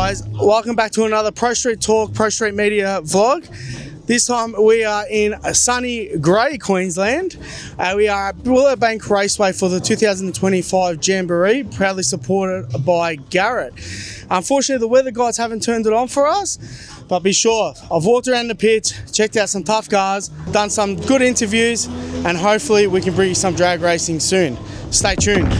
guys, welcome back to another Prostreet Talk, Prostreet Media vlog. This time we are in sunny grey Queensland. We are at Willowbank Raceway for the 2025 Jamboree, proudly supported by Garret. Unfortunately, the weather guys haven't turned it on for us, but be sure, I've walked around the pitch, checked out some tough cars, done some good interviews, and hopefully we can bring you some drag racing soon. Stay tuned.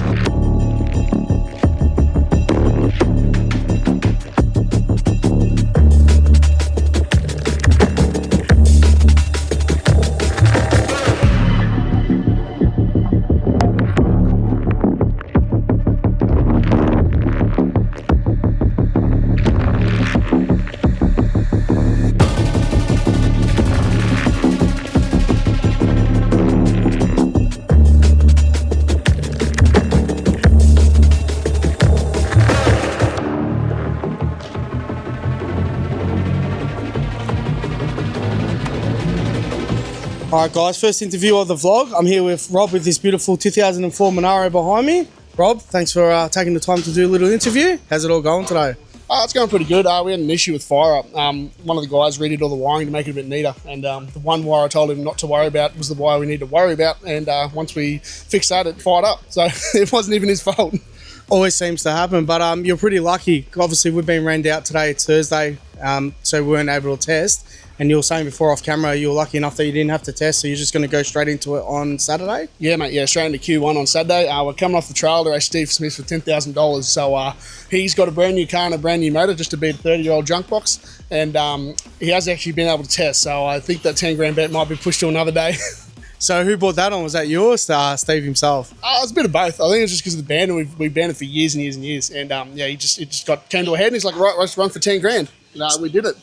Alright guys, first interview of the vlog. I'm here with Rob with this beautiful 2004 Monaro behind me. Rob, thanks for taking the time to do a little interview. How's it all going today? It's going pretty good. We had an issue with fire up. One of the guys redid all the wiring to make it a bit neater, and the one wire I told him not to worry about was the wire we need to worry about, and once we fixed that, it fired up. So it wasn't even his fault. Always seems to happen, but you're pretty lucky. Obviously we've been rained out today, it's Thursday, so we weren't able to test. And you were saying before off camera, you were lucky enough that you didn't have to test, so you're just going to go straight into it on Saturday? Yeah, mate, yeah, straight into Q1 on Saturday. We're coming off the trail to race Steve Smith for $10,000, so he's got a brand new car and a brand new motor just to beat a 30-year-old junk box, and he has actually been able to test, so I think that 10 grand bet might be pushed to another day. So who bought that on? Was that yours, Steve himself? It's a bit of both. I think it's just because of the band, and we've banned it for years and years and years, and yeah, it just came to a head, and he's like, right, let's run for 10 grand. We did it.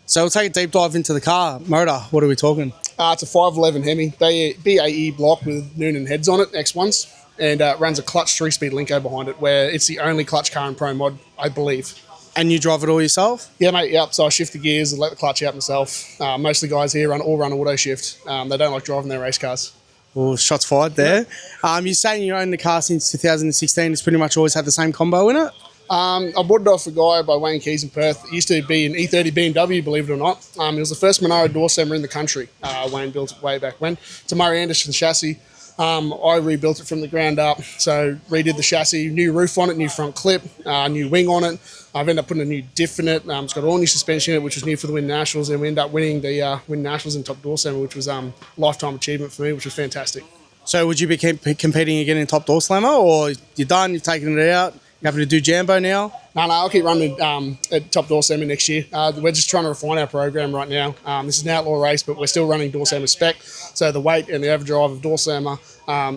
So we'll take a deep dive into the car. Motor, what are we talking? It's a 511 Hemi, BAE block with Noonan heads on it, X1s, and runs a clutch 3-speed Linko behind it, where it's the only clutch car in Pro Mod, I believe. And you drive it all yourself? Yeah, mate, yep. So I shift the gears and let the clutch out myself. Most of the guys here run auto shift. They don't like driving their race cars. Well, shots fired there. You're saying you own the car since 2016. It's pretty much always had the same combo in it? I bought it off a guy by Wayne Keys in Perth. It used to be an E30 BMW, believe it or not. It was the first Monaro Doorslammer in the country. Wayne built it way back when. It's a Murray Anderson chassis. I rebuilt it from the ground up. So redid the chassis, new roof on it, new front clip, new wing on it. I've ended up putting a new diff in it. It's got all new suspension in it, which was new for the Win Nationals. And we ended up winning the Win Nationals in Top Doorslammer, which was lifetime achievement for me, which was fantastic. So would you be competing again in Top Doorslammer, or you're done, you've taken it out? You happy to do Jambo now? No, I'll keep running at Top Doorslammer next year. We're just trying to refine our program right now. This is an outlaw race, but we're still running Doorslammer spec. So the weight and the average drive of Doorslammer,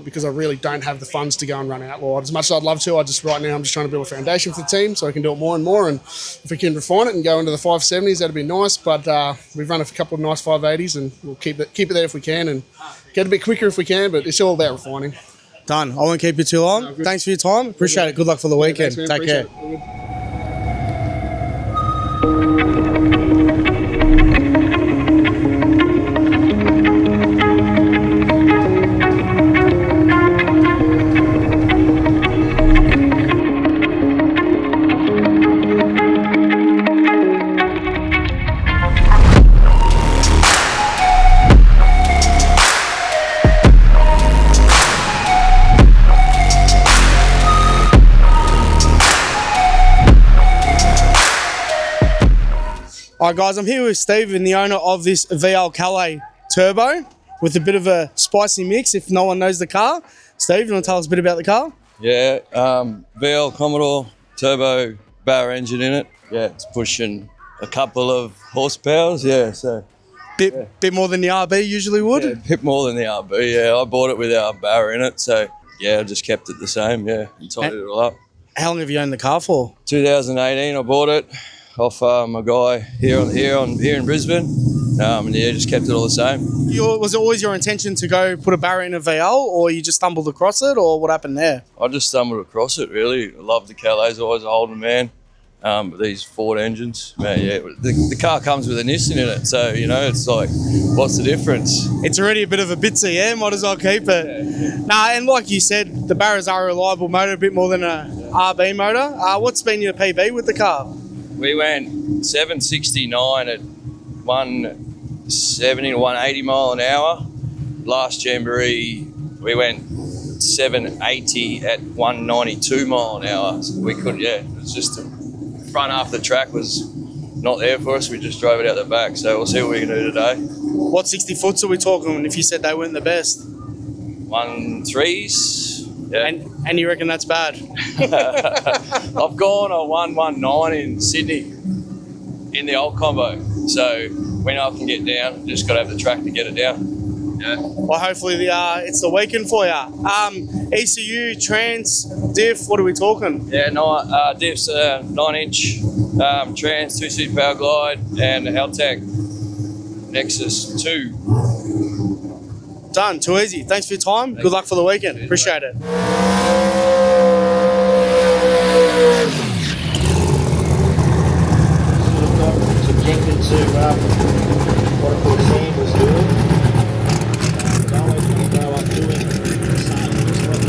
because I really don't have the funds to go and run outlaw. As much as I'd love to, right now I'm just trying to build a foundation for the team so I can do it more and more. And if we can refine it and go into the 570s, that'd be nice. But we've run a couple of nice 580s, and we'll keep it there if we can, and get a bit quicker if we can. But it's all about refining. Done. I won't keep you too long. No, thanks for your time. Appreciate it. Good luck for the weekend. Thanks, take care. Alright guys, I'm here with Steve, and the owner of this VL Calais Turbo with a bit of a spicy mix if no one knows the car. Steve, you want to tell us a bit about the car? Yeah, VL Commodore Turbo Barra engine in it. Yeah, it's pushing a couple of horsepowers, yeah, so. Bit more than the RB usually would? Yeah, a bit more than the RB, yeah. I bought it with our Barra in it, so yeah, I just kept it the same, yeah, and tidied it all up. How long have you owned the car for? 2018 I bought it off my guy here in Brisbane, and yeah, just kept it all the same. Was it always your intention to go put a Barra in a VL, or you just stumbled across it, or what happened there? I just stumbled across it, really. I love the Calais, always a Holden man. But these Ford engines, man, yeah, the car comes with a Nissan in it, so, you know, it's like, what's the difference? It's already a bit of a bitsy, yeah? Might as well keep it. Yeah. Nah, and like you said, the Barras are a reliable motor, a bit more than a RB motor. What's been your PB with the car? we went 769 at 170 to 180 mile an hour. Last Jamboree, we went 780 at 192 mile an hour. So we could, it's just the front half of the track was not there for us. We just drove it out the back. So we'll see what we can do today. What 60 foots are we talking if you said they weren't the best? 1.3s. Yeah. And you reckon that's bad? I've gone on 1.19 in Sydney in the old combo. So we know I can get down. Just got to have the track to get it down. Yeah. Well, hopefully it's the weekend for you. ECU, trans, diff, what are we talking? Yeah, diffs 9-inch trans, 2-seat power glide, and a haltech Nexus 2. Done, too easy. Thanks for your time. Good luck for the weekend. Appreciate it. Subjected to what I thought Sam was doing. But always going to go up doing the same. Just like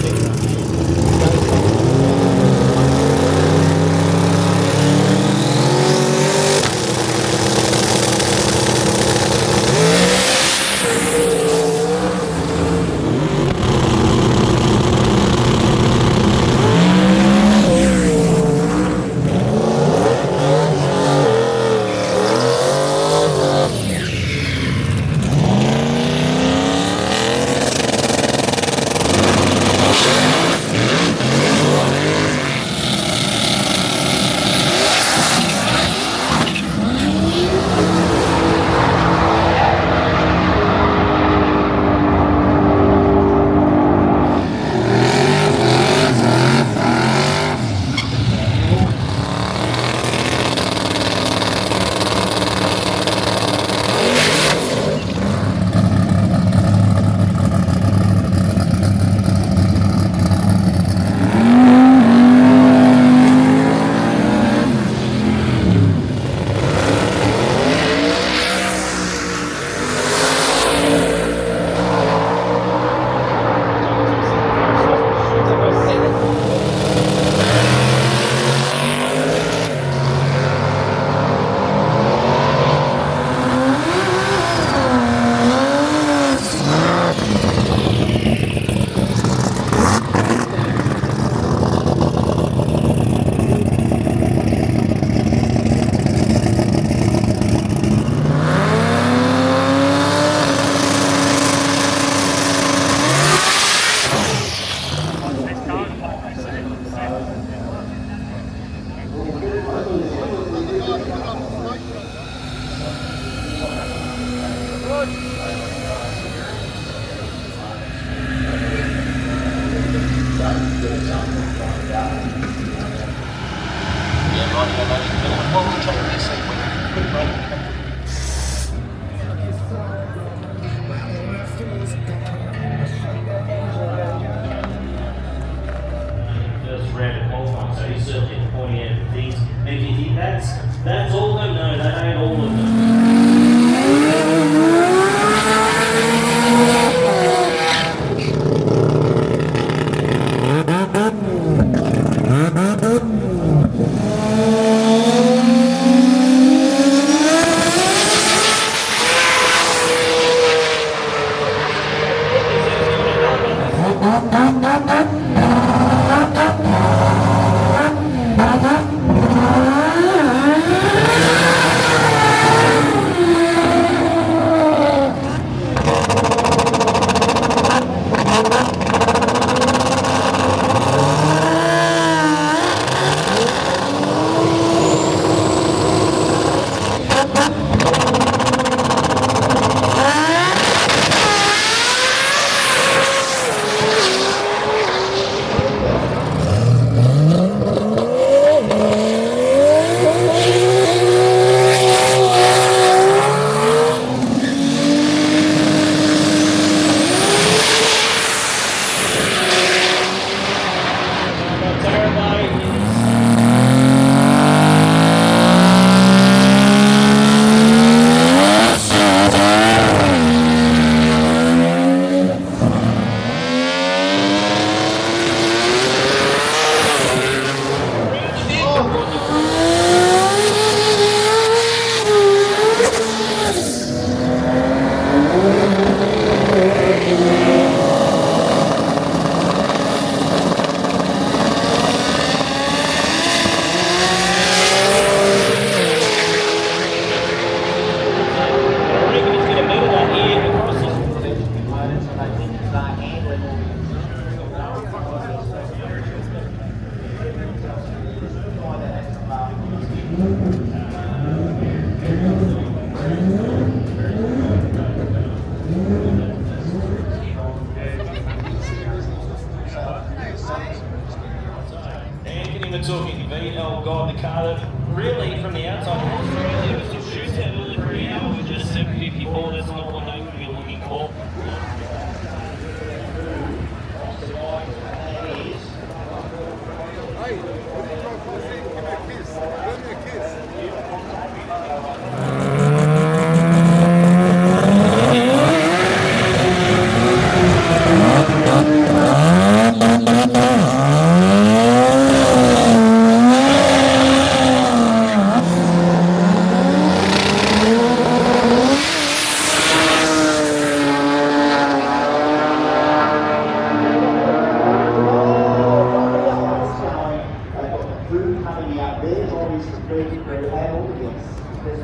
So you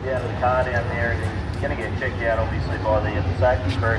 get out of the car down there and he's going to get checked out obviously by the safety crew.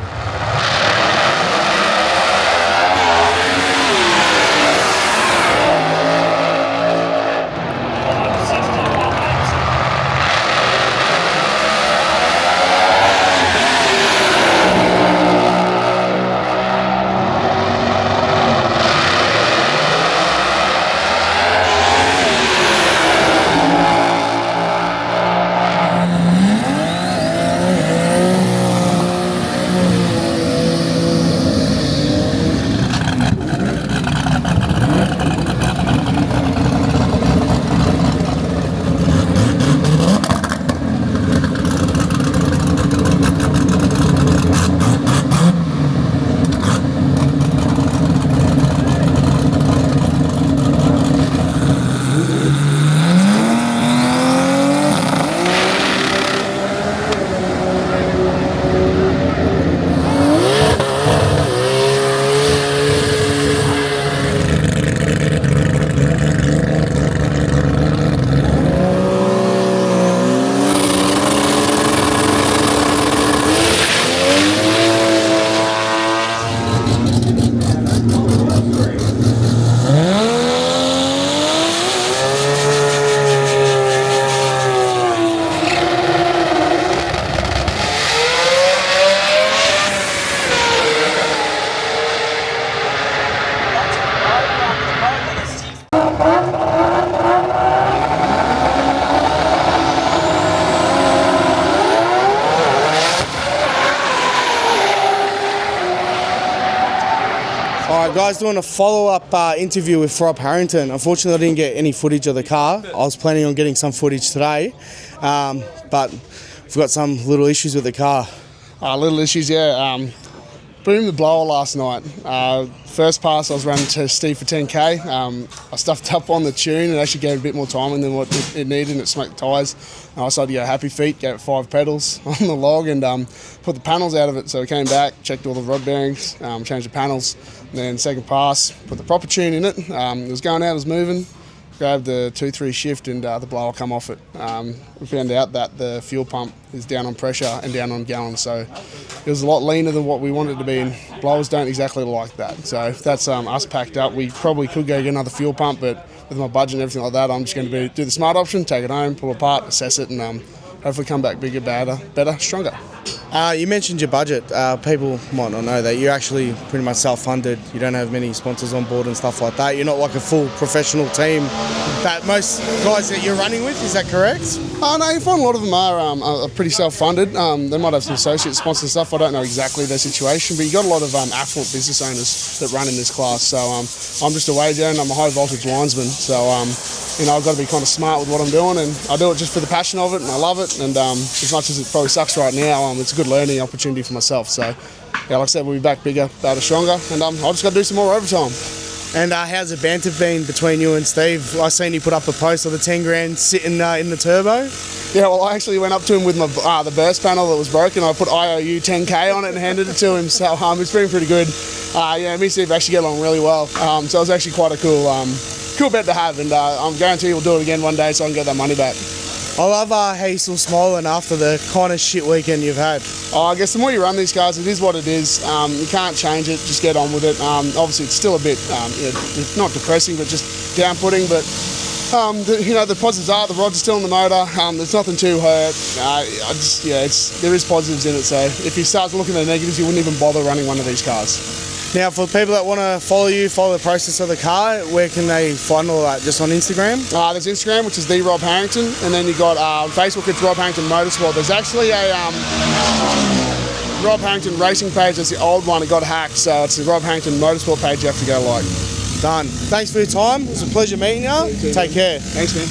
Alright guys, doing a follow-up interview with Rob Harrington. Unfortunately I didn't get any footage of the car. I was planning on getting some footage today, but we've got some little issues with the car. Little issues, yeah. Boomed the blower last night. First pass I was running to Steve for 10k. I stuffed up on the tune and actually gave it a bit more timing than what it needed, and it smoked the tyres. I decided to go happy feet, gave it 5 pedals on the log and put the panels out of it. So we came back, checked all the rod bearings, changed the panels. And then second pass, put the proper tune in it. It was going out, it was moving. Grabbed the 2-3 shift and the blower come off it. We found out that the fuel pump is down on pressure and down on gallons, so it was a lot leaner than what we wanted it to be, and blowers don't exactly like that. So that's us packed up. We probably could go get another fuel pump, but with my budget and everything like that, I'm just going to do the smart option, take it home, pull it apart, assess it, and hopefully come back bigger, better, stronger. You mentioned your budget. People might not know that you're actually pretty much self-funded. You don't have many sponsors on board and stuff like that. You're not like a full professional team that most guys that you're running with. Is that correct? No, you find a lot of them are pretty self-funded. They might have some associate sponsors and stuff. I don't know exactly their situation, but you got a lot of affluent business owners that run in this class. So I'm just a wager and I'm a high voltage linesman. So I've got to be kind of smart with what I'm doing, and I do it just for the passion of it, and I love it. And as much as it probably sucks right now, it's a good learning opportunity for myself. So, yeah, like I said, we'll be back bigger, better, stronger, and I've just got to do some more overtime. And how's the banter been between you and Steve? I seen you put up a post of the 10 grand sitting in the turbo. Yeah, well, I actually went up to him with my the burst panel that was broken. I put IOU 10k on it and handed it to him. So it's been pretty good. Me and Steve actually get along really well. So it was actually quite a cool bet to have, and I'm guaranteed we'll do it again one day so I can get that money back. I love how you're still smiling after the kind of shit weekend you've had. I guess the more you run these cars, it is what it is. You can't change it, just get on with it. Obviously, it's still a bit, not depressing, but just down-putting. But, the positives are the rods are still in the motor. There's nothing too hurt. There is positives in it. So if you start to look at the negatives, you wouldn't even bother running one of these cars. Now, for people that want to follow the process of the car, where can they find all that? Just on Instagram? There's Instagram, which is the Rob Harrington, and then you got on Facebook, it's Rob Harrington Motorsport. There's actually a Rob Harrington racing page. That's the old one. It got hacked, so it's the Rob Harrington Motorsport page you have to go like. Done. Thanks for your time. It was a pleasure meeting you. Take care. Thanks, man.